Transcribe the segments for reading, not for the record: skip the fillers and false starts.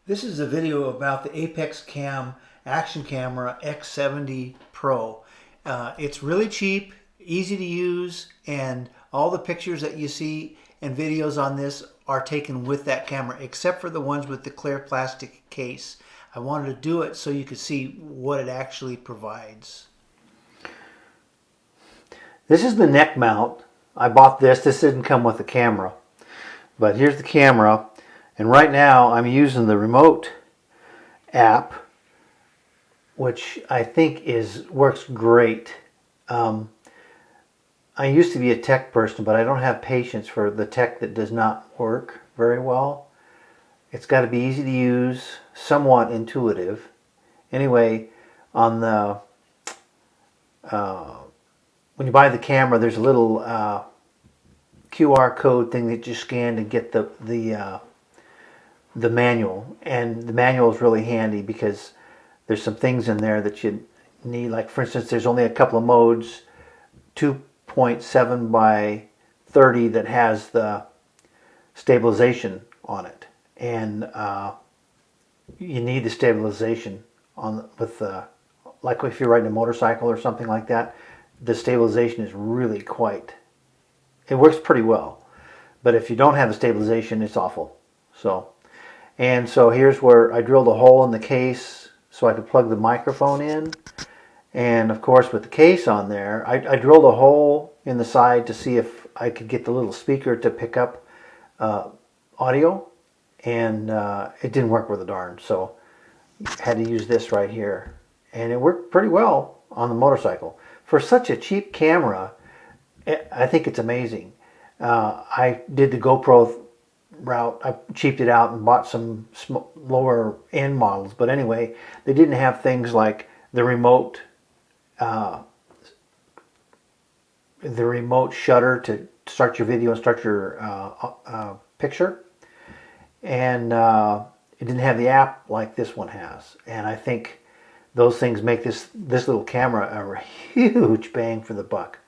This is a video about the apexcam action camera X70 Pro. It's really cheap, easy to use, and all the pictures that you see and videos on this are taken with that camera, except for the ones with the clear plastic case. I wanted to do it so you could see what it actually provides. This is the neck mount. I bought this. This didn't come with the camera. But here's the camera. And right now I'm using the remote app, which I think works great. I used to be a tech person, but I don't have patience for the tech that does not work very well. It's got to be easy to use, somewhat intuitive. Anyway, on the when you buy the camera, there's a little QR code thing that you scan to get the manual, and the manual is really handy because there's some things in there that you need. Like, for instance, there's only a couple of modes, 2.7 by 30 that has the stabilization on it, and you need the stabilization on with like if you're riding a motorcycle or something like that. The stabilization is really it works pretty well, but if you don't have the stabilization, it's awful. So here's where I drilled a hole in the case so I could plug the microphone in. And of course, with the case on there, I drilled a hole in the side to see if I could get the little speaker to pick up audio, and it didn't work worth a darn. So I had to use this right here, and it worked pretty well on the motorcycle. For such a cheap camera, I think it's amazing. I did the GoPro route. I cheaped it out and bought some lower end models, but anyway, they didn't have things like the remote shutter to start your video and start your picture, and it didn't have the app like this one has. And I think those things make this little camera a huge bang for the buck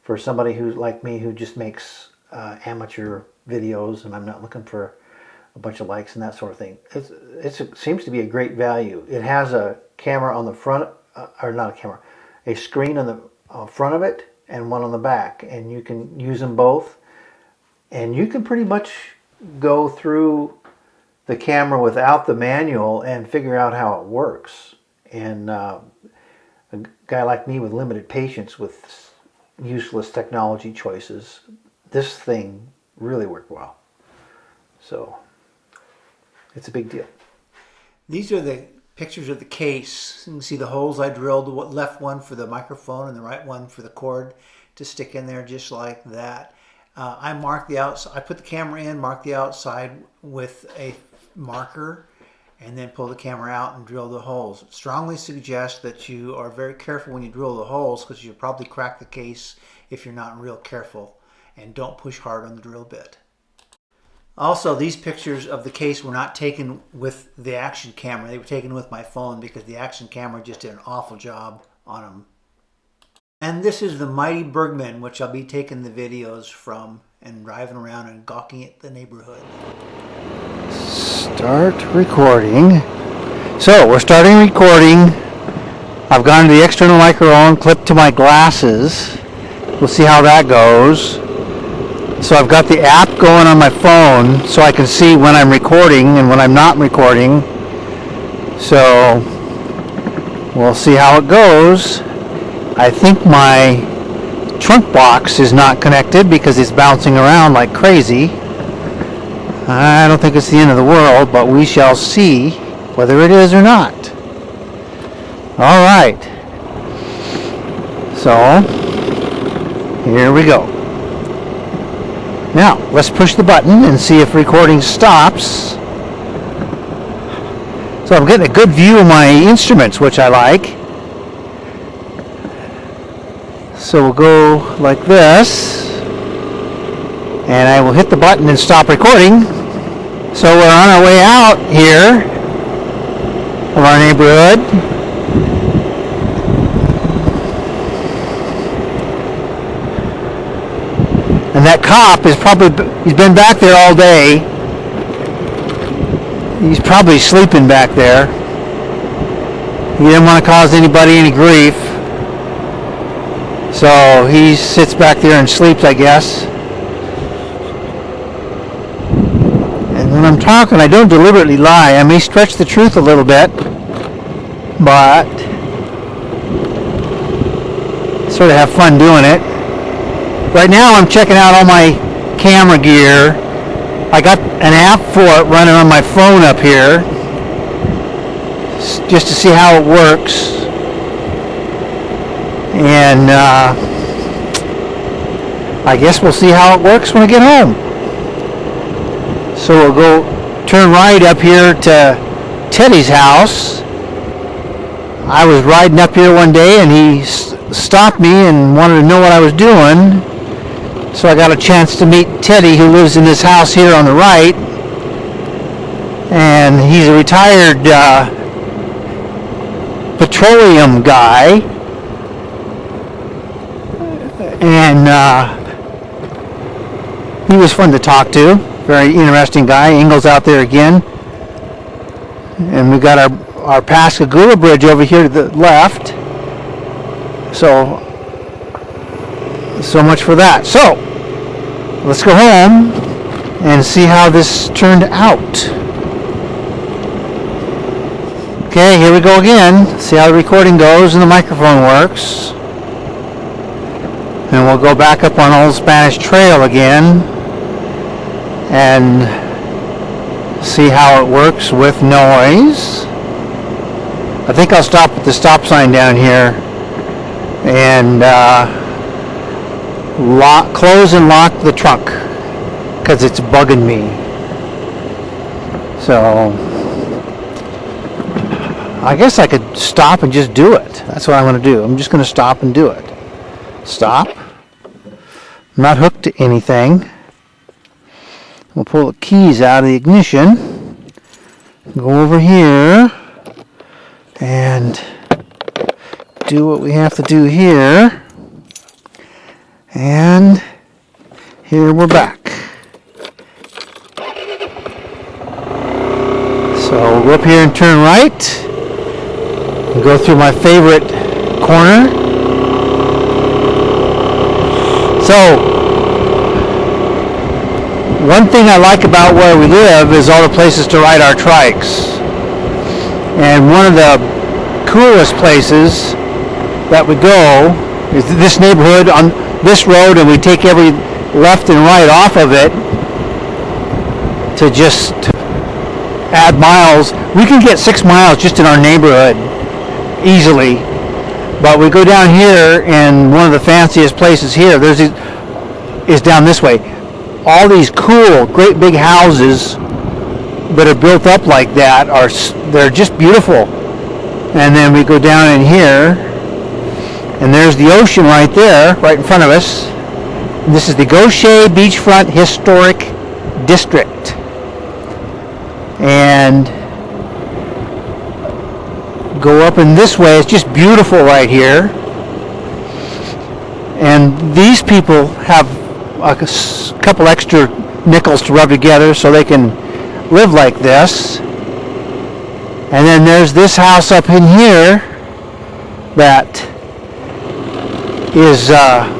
for somebody who's like me, who just makes amateur videos, and I'm not looking for a bunch of likes and that sort of thing. It seems to be a great value. It has a camera on the front, or not a camera, a screen on the front of it and one on the back, and you can use them both, and you can pretty much go through the camera without the manual and figure out how it works. And a guy like me with limited patience with useless technology choices, this thing really worked well. So it's a big deal. These are the pictures of the case. You can see the holes I drilled, the left one for the microphone and the right one for the cord to stick in there, just like that. I marked the outside. I put the camera in, marked the outside with a marker, and then pull the camera out and drill the holes. Strongly suggest that you are very careful when you drill the holes, because you'll probably crack the case if you're not real careful, and don't push hard on the drill bit. Also, these pictures of the case were not taken with the action camera. They were taken with my phone because the action camera just did an awful job on them. And this is the Mighty Bergman, which I'll be taking the videos from and driving around and gawking at the neighborhood. Start recording. So we're starting recording. I've gone to the external microphone clipped to my glasses. We'll see how that goes. So I've got the app going on my phone so I can see when I'm recording and when I'm not recording. So we'll see how it goes. I think my trunk box is not connected because it's bouncing around like crazy. I don't think it's the end of the world, but we shall see whether it is or not. All right. So here we go. Now, let's push the button and see if recording stops. So I'm getting a good view of my instruments, which I like. So we'll go like this, and I will hit the button and stop recording. So we're on our way out here of our neighborhood. And that cop is he's been back there all day. He's probably sleeping back there. He didn't want to cause anybody any grief. So he sits back there and sleeps, I guess. And when I'm talking, I don't deliberately lie. I may stretch the truth a little bit, but sort of have fun doing it. Right now I'm checking out all my camera gear. I got an app for it running on my phone up here, just to see how it works. And I guess we'll see how it works when I get home. So we'll go turn right up here to Teddy's house. I was riding up here one day and he stopped me and wanted to know what I was doing. So I got a chance to meet Teddy, who lives in this house here on the right. And he's a retired petroleum guy. And he was fun to talk to. Very interesting guy. Engel's out there again. And we got our Pascagoula Bridge over here to the left. So much for that. So let's go home and see how this turned out. Okay, here we go again. See how the recording goes and the microphone works. And we'll go back up on Old Spanish Trail again and see how it works with noise. I think I'll stop at the stop sign down here and close and lock the trunk because it's bugging me. So I guess I could stop and just do it. That's what I'm going to do. I'm just going to stop and do it. Stop. I'm not hooked to anything. We'll pull the keys out of the ignition. Go over here and do what we have to do here. And here we're back. So we'll go up here and turn right. And go through my favorite corner. So one thing I like about where we live is all the places to ride our trikes. And one of the coolest places that we go is this neighborhood on this road, and we take every left and right off of it to just add miles. We can get 6 miles just in our neighborhood easily, but we go down here, and one of the fanciest places here is down this way. All these cool, great big houses that are built up like that they're just beautiful. And then we go down in here, and there's the ocean right there, right in front of us. And this is the Gaucher Beachfront Historic District. And go up in this way, it's just beautiful right here. And these people have a couple extra nickels to rub together so they can live like this. And then there's this house up in here that is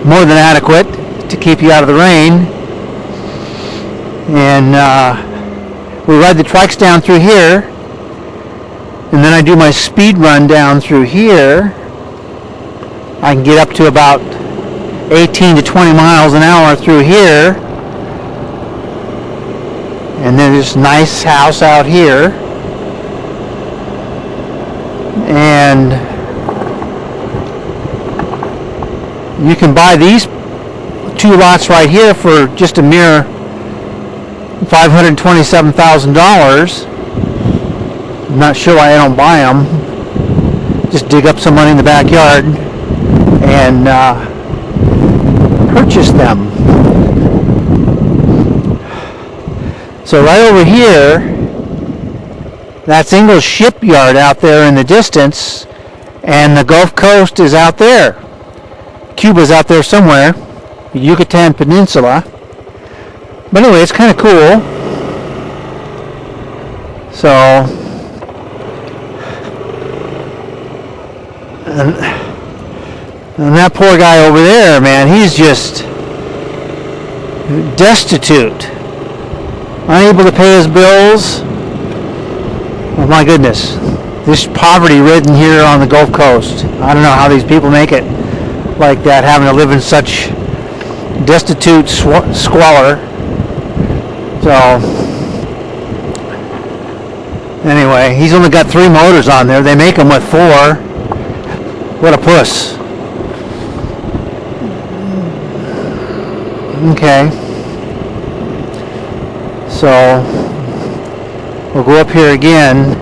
more than adequate to keep you out of the rain. And we ride the trikes down through here, and then I do my speed run down through here. I can get up to about 18 to 20 miles an hour through here. And then this nice house out here. And you can buy these 2 lots right here for just a mere $527,000. I'm not sure why I don't buy them. Just dig up some money in the backyard and purchase them. So right over here, that's Ingalls Shipyard out there in the distance, and the Gulf Coast is out there. Cuba's out there somewhere, the Yucatan Peninsula. But anyway, it's kind of cool. So, and that poor guy over there, man, he's just destitute, unable to pay his bills. Oh my goodness, this poverty ridden here on the Gulf Coast. I don't know how these people make it like that, having to live in such destitute squalor. So anyway, he's only got 3 motors on there. They make them with 4. What a puss. Okay, so we'll go up here again.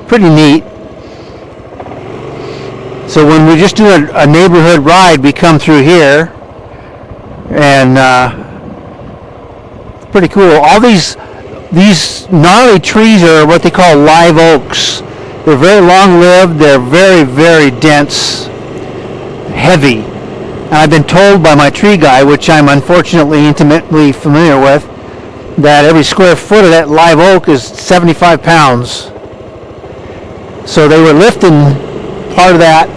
Pretty neat. So when we just do a neighborhood ride, we come through here, and pretty cool. All these gnarly trees are what they call live oaks. They're very long-lived. They're very, very dense, heavy. And I've been told by my tree guy, which I'm unfortunately intimately familiar with, that every square foot of that live oak is 75 pounds. So they were lifting part of that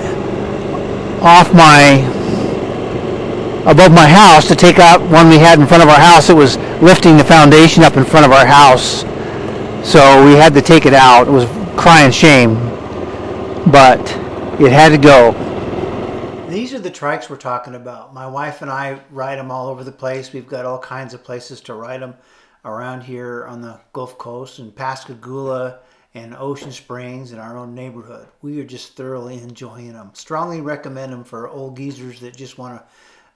above my house to take out one we had in front of our house. It was lifting the foundation up in front of our house. So we had to take it out. It was crying shame, but it had to go. These are the trikes we're talking about. My wife and I ride them all over the place. We've got all kinds of places to ride them around here on the Gulf Coast, in Pascagoula and Ocean Springs, in our own neighborhood. We are just thoroughly enjoying them. Strongly recommend them for old geezers that just want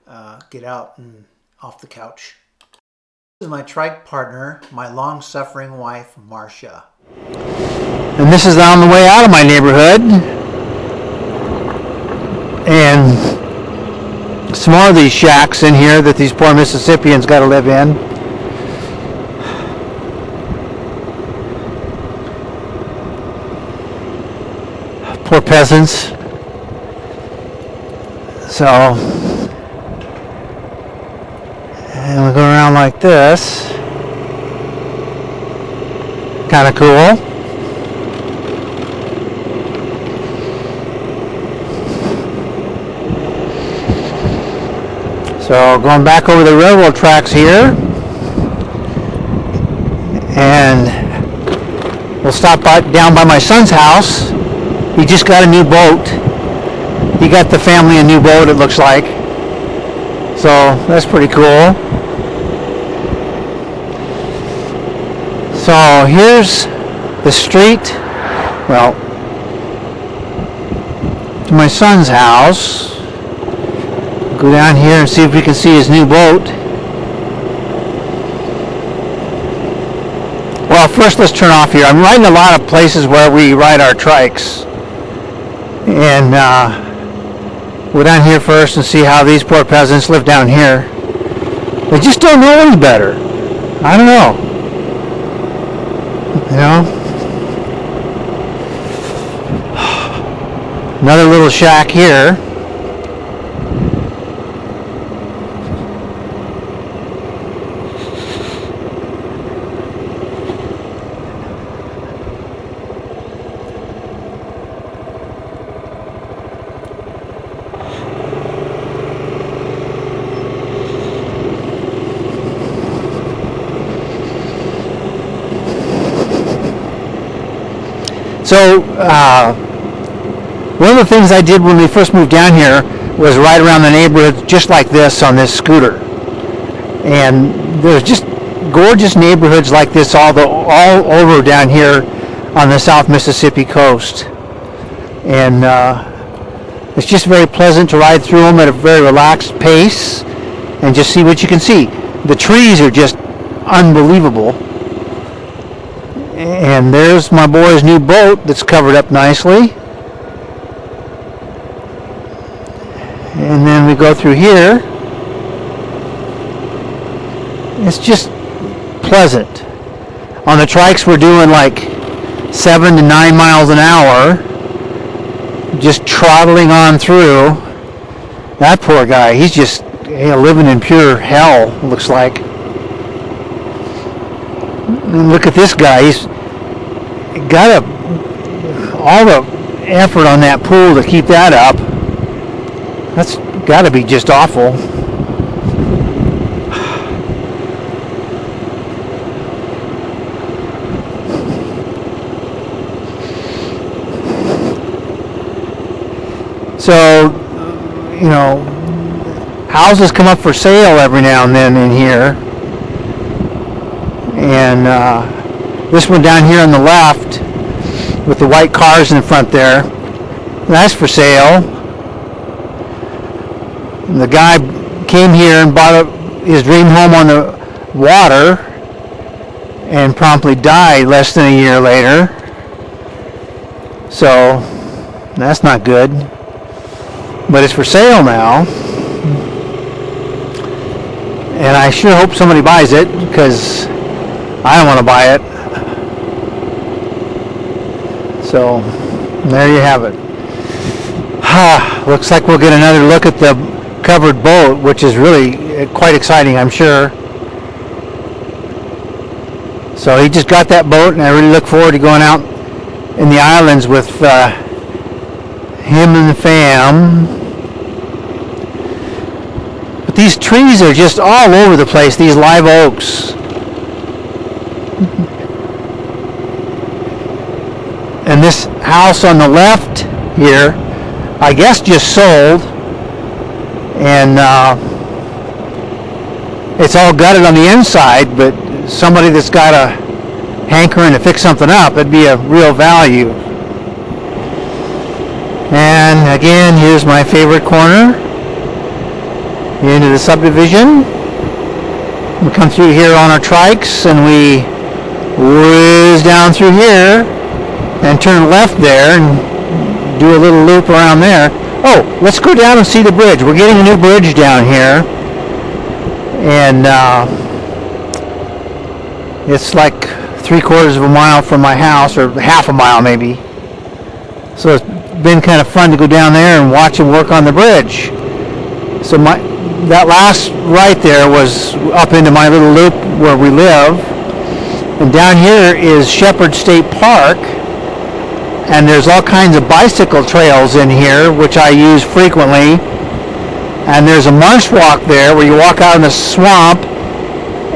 to get out and off the couch. This is my trike partner, my long-suffering wife, Marcia. And this is on the way out of my neighborhood. And some more of these shacks in here that these poor Mississippians got to live in. Poor peasants. So, and we go around like this. Kind of cool. So going back over the railroad tracks here, and we'll stop down by my son's house. He just got a new boat. He got the family a new boat, it looks like. So that's pretty cool. So here's the street, well, to my son's house. Go down here and see if we can see his new boat. Well, first let's turn off here. I'm riding a lot of places where we ride our trikes. And go down here first and see how these poor peasants live down here. They just don't know any better. I don't know. You know? Another little shack here. So, one of the things I did when we first moved down here was ride around the neighborhood just like this on this scooter. And there's just gorgeous neighborhoods like this all over down here on the South Mississippi coast. And it's just very pleasant to ride through them at a very relaxed pace and just see what you can see. The trees are just unbelievable. And there's my boy's new boat that's covered up nicely. And then we go through here. It's just pleasant. On the trikes we're doing like 7 to 9 miles an hour. just trottling on through. That poor guy, he's just living in pure hell, looks like. And look at this guy, he's got all the effort on that pool to keep that up. That's got to be just awful. So, you know, houses come up for sale every now and then in here. And this one down here on the left with the white cars in the front there, that's for sale. And the guy came here and bought his dream home on the water and promptly died less than a year later. So that's not good. But it's for sale now. And I sure hope somebody buys it, because I don't want to buy it. So there you have it. Looks like we'll get another look at the covered boat, which is really quite exciting, I'm sure. So he just got that boat, and I really look forward to going out in the islands with him and the fam. But these trees are just all over the place, these live oaks. And this house on the left here, I guess just sold. And it's all gutted on the inside, but somebody that's got a hankering to fix something up, it'd be a real value. And again, here's my favorite corner into the subdivision. We come through here on our trikes and we whiz down through here and turn left there and do a little loop around there. Oh, let's go down and see the bridge. We're getting a new bridge down here, and it's like 3/4 of a mile from my house, or half a mile maybe. So it's been kind of fun to go down there and watch them work on the bridge. So that last right there was up into my little loop where we live, and down here is Shepherd State Park, and there's all kinds of bicycle trails in here, which I use frequently. And there's a marsh walk there where you walk out in the swamp,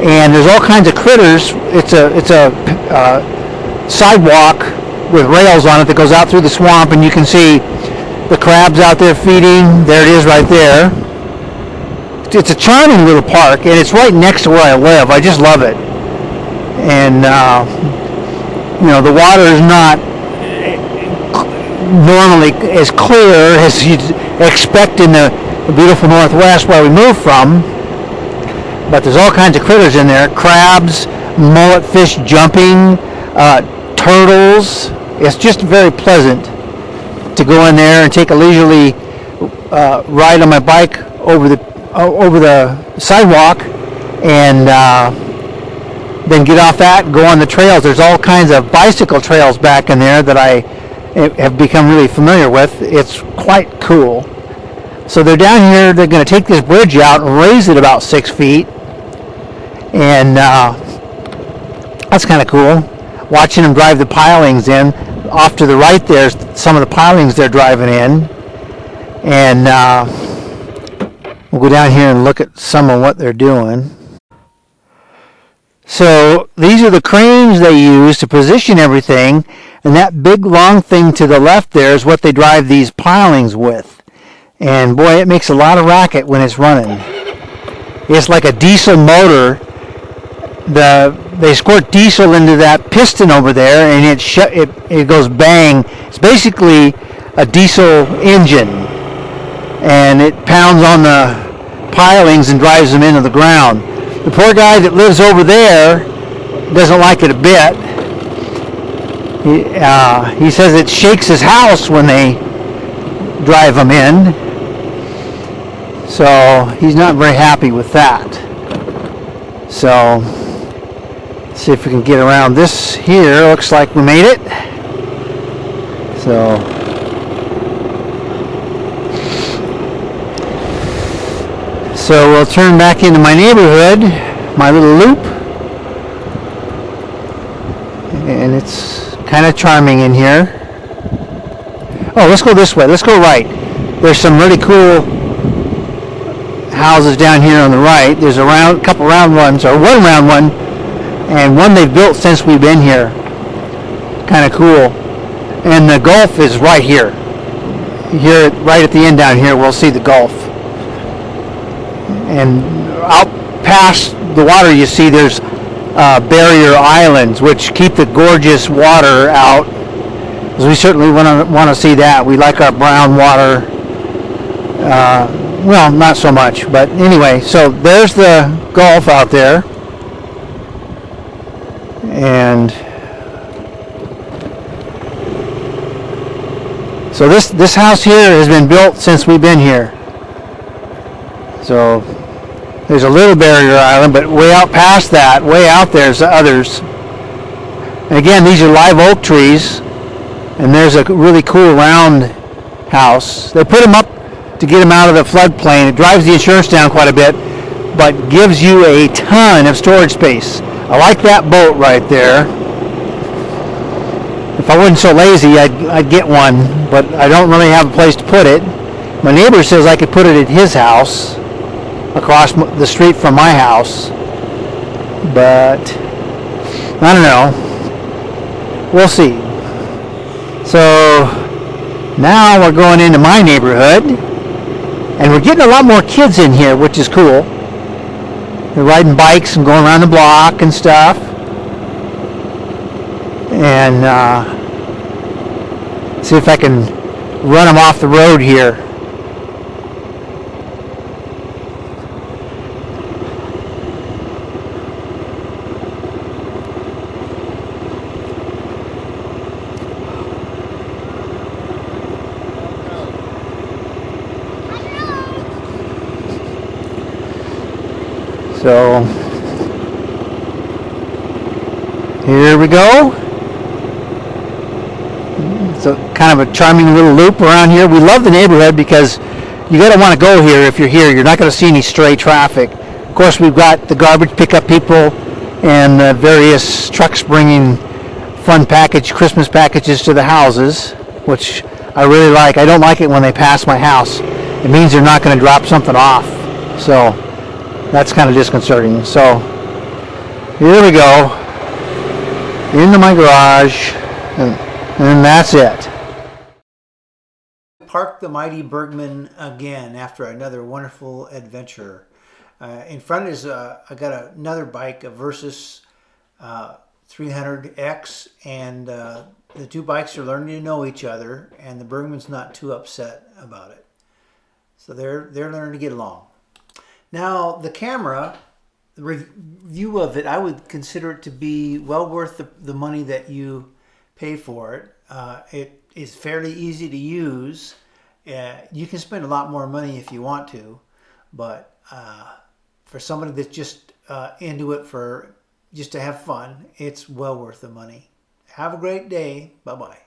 and there's all kinds of critters. It's a sidewalk with rails on it that goes out through the swamp, and you can see the crabs out there feeding. There it is right there. It's a charming little park, and it's right next to where I live. I just love it. And you know, the water is not normally as clear as you'd expect in the beautiful Northwest where we moved from, but there's all kinds of critters in there. Crabs, mullet fish jumping, turtles. It's just very pleasant to go in there and take a leisurely ride on my bike over the sidewalk, and then get off that and go on the trails. There's all kinds of bicycle trails back in there that I have become really familiar with. It's quite cool. So they're down here, they're going to take this bridge out and raise it about 6 feet, and that's kind of cool. Watching them drive the pilings in. Off to the right there's some of the pilings they're driving in, and we'll go down here and look at some of what they're doing. So these are the cranes they use to position everything, and that big long thing to the left there is what they drive these pilings with. And boy, it makes a lot of racket when it's running. It's like a diesel motor. They squirt diesel into that piston over there, and it goes bang. It's basically a diesel engine, and it pounds on the pilings and drives them into the ground. The poor guy that lives over there doesn't like it a bit. He says it shakes his house when they drive them in. So he's not very happy with that. So let's see if we can get around this here. Looks like we made it. So So we'll turn back into my neighborhood, my little loop. And it's kind of charming in here. Oh, let's go this way. Let's go right. There's some really cool houses down here on the right. There's a couple round ones, or one round one, and one they've built since we've been here. Kind of cool. And the Gulf is right here. Here, right at the end down here, we'll see the Gulf. And out past the water, you see there's barrier islands, which keep the gorgeous water out. Because we certainly want to see that. We like our brown water. Well, not so much, but anyway. So there's the Gulf out there, and so this house here has been built since we've been here. So there's a little barrier island, but way out past that, way out there's the others. And again, these are live oak trees, and there's a really cool round house. They put them up to get them out of the floodplain. It drives the insurance down quite a bit, but gives you a ton of storage space. I like that boat right there. If I wasn't so lazy, I'd get one, but I don't really have a place to put it. My neighbor says I could put it at his house, across the street from my house, but I don't know. We'll see. So now we're going into my neighborhood, and we're getting a lot more kids in here, which is cool. They're riding bikes and going around the block and stuff. And see if I can run them off the road here. So here we go. It's kind of a charming little loop around here. We love the neighborhood because you got to want to go here if you're here. You're not going to see any stray traffic. Of course, we've got the garbage pickup people and the various trucks bringing fun Christmas packages to the houses, which I really like. I don't like it when they pass my house. It means they're not going to drop something off. So that's kind of disconcerting. So here we go into my garage, and that's it. Parked the mighty Bergman again after another wonderful adventure. In front is I got another bike, a Versus 300X, and the two bikes are learning to know each other, and the Bergman's not too upset about it. So they're learning to get along. Now the camera, the review of it, I would consider it to be well worth the money that you pay for it. It is fairly easy to use. You can spend a lot more money if you want to, but for somebody that's just into it just to have fun, it's well worth the money. Have a great day. Bye-bye.